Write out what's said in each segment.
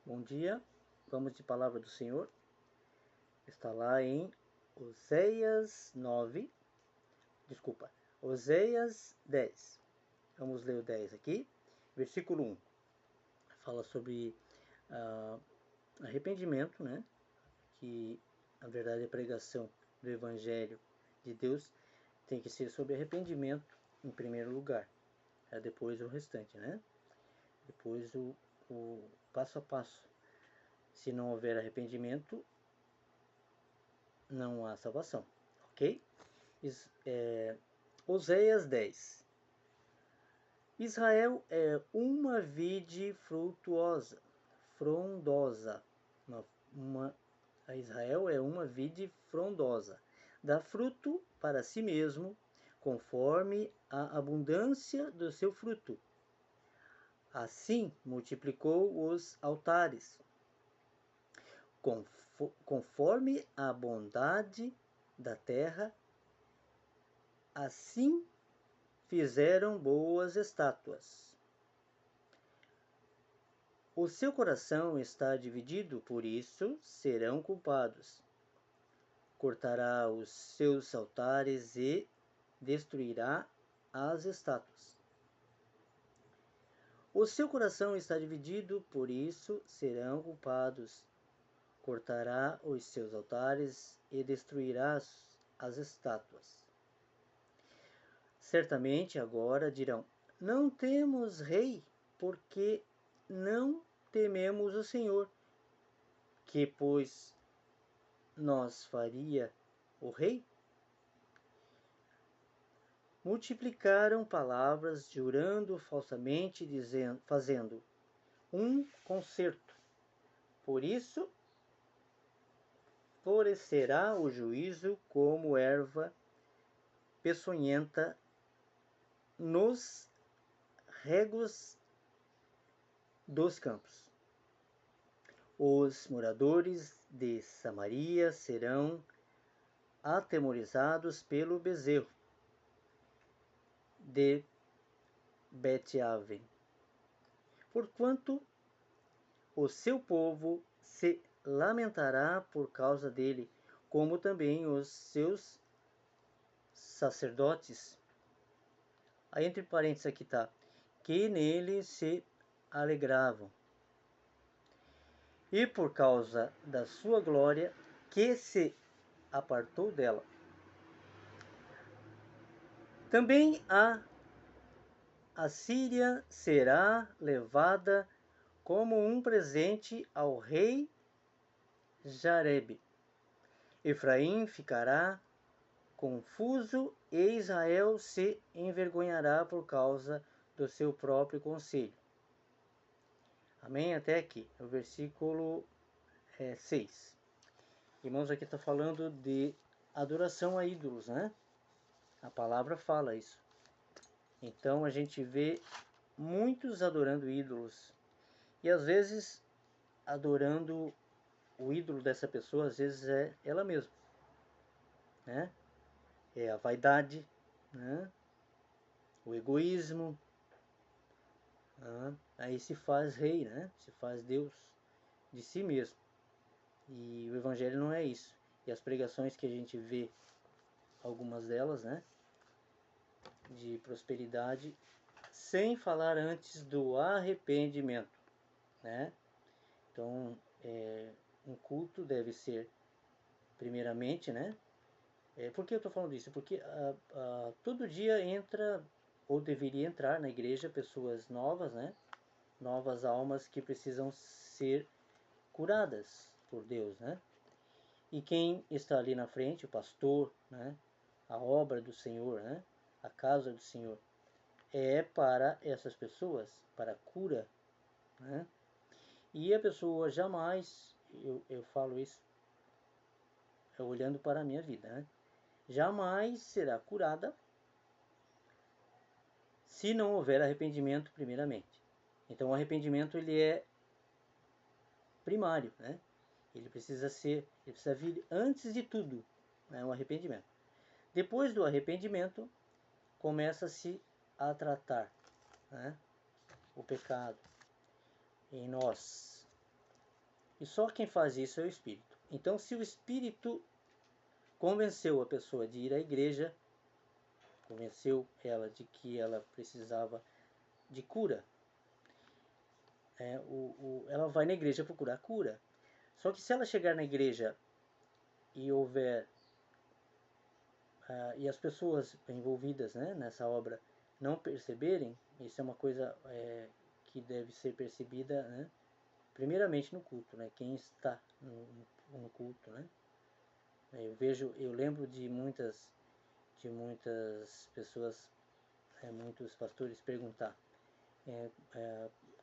Bom dia, vamos de palavra do Senhor. Está lá em Oséias 10. Vamos ler o 10 aqui. Versículo 1. Fala sobre arrependimento, né? Que na verdade a pregação do Evangelho de Deus tem que ser sobre arrependimento em primeiro lugar. Depois o restante, né? Depois o passo a passo. Se não houver arrependimento, não há salvação, ok? Oséias 10. Israel é uma vide frondosa. Israel é uma vide frondosa. Dá fruto para si mesmo, conforme a abundância do seu fruto. Assim multiplicou os altares, conforme a bondade da terra, assim fizeram boas estátuas. O seu coração está dividido, por isso serão culpados. Cortará os seus altares e destruirá as estátuas. O seu coração está dividido, por isso serão culpados. Cortará os seus altares e destruirá as estátuas. Certamente agora dirão: não temos rei, porque não tememos o Senhor. Que, pois, nos faria o rei? Multiplicaram palavras, jurando falsamente, fazendo um concerto. Por isso florescerá o juízo como erva peçonhenta nos regos dos campos. Os moradores de Samaria serão atemorizados pelo bezerro de Bet-aven, porquanto o seu povo se lamentará por causa dele, como também os seus sacerdotes. Aí entre parênteses aqui está, que nele se alegravam. E por causa da sua glória, que se apartou dela. Também a Assíria será levada como um presente ao rei Jarebe. Efraim ficará confuso e Israel se envergonhará por causa do seu próprio conselho. Amém? Até aqui, o versículo 6. Irmãos, aqui está falando de adoração a ídolos, né? A palavra fala isso. Então a gente vê muitos adorando ídolos. E às vezes adorando o ídolo dessa pessoa, às vezes é ela mesma, né? É a vaidade, né? O egoísmo. Aí se faz rei, né? Se faz Deus de si mesmo. E o evangelho não é isso. E as pregações que a gente vê, algumas delas, né? De prosperidade, sem falar antes do arrependimento, né? Então, um culto deve ser, primeiramente, né? Por que eu estou falando isso? Porque todo dia entra, ou deveria entrar na igreja, pessoas novas, né? Novas almas que precisam ser curadas por Deus, né? E quem está ali na frente, o pastor, né? A obra do Senhor, né? A casa do Senhor, é para essas pessoas, para a cura, né? E a pessoa jamais, eu falo isso olhando para a minha vida, né? Jamais será curada se não houver arrependimento primeiramente. Então o arrependimento ele é primário, né? Ele precisa vir antes de tudo, né? O arrependimento. Depois do arrependimento começa-se a tratar, né? O pecado em nós. E só quem faz isso é o Espírito. Então, se o Espírito convenceu a pessoa de ir à igreja, convenceu ela de que ela precisava de cura, ela vai na igreja procurar cura. Só que se ela chegar na igreja e houver e as pessoas envolvidas, né, nessa obra não perceberem, isso é uma coisa que deve ser percebida, né, primeiramente no culto, né, quem está no culto, né. Eu lembro de muitas pessoas, muitos pastores perguntar,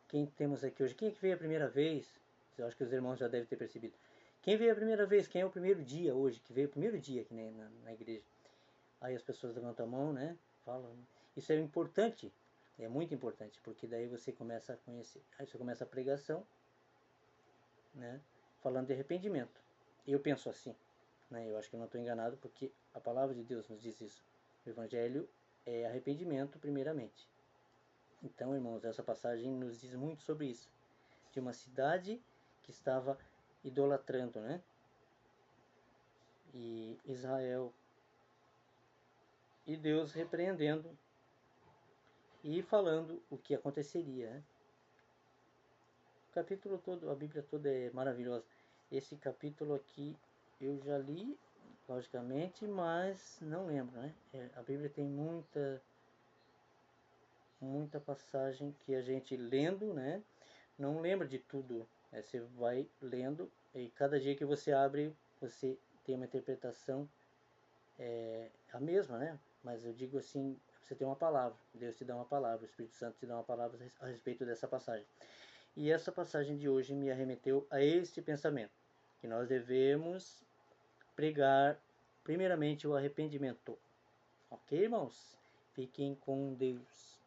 quem temos aqui hoje, quem é que veio a primeira vez? Eu acho que os irmãos já devem ter percebido. Quem veio a primeira vez? Quem é o primeiro dia hoje? Que veio o primeiro dia aqui na igreja? Aí as pessoas levantam a mão, né? Falam. Isso é importante, é muito importante, porque daí você começa a conhecer. Aí você começa a pregação, né? Falando de arrependimento. Eu penso assim, né? Eu acho que eu não estou enganado, porque a palavra de Deus nos diz isso. O Evangelho é arrependimento, primeiramente. Então, irmãos, essa passagem nos diz muito sobre isso. De uma cidade que estava idolatrando, né? E Israel e Deus repreendendo e falando o que aconteceria, né? O capítulo todo, a Bíblia toda é maravilhosa. Esse capítulo aqui eu já li, logicamente, mas não lembro, né? A Bíblia tem muita passagem que a gente lendo, né? Não lembra de tudo. Você vai lendo e cada dia que você abre, você tem uma interpretação a mesma, né? Mas eu digo assim, você tem uma palavra, Deus te dá uma palavra, o Espírito Santo te dá uma palavra a respeito dessa passagem. E essa passagem de hoje me arremeteu a este pensamento, que nós devemos pregar primeiramente o arrependimento. Ok, irmãos? Fiquem com Deus.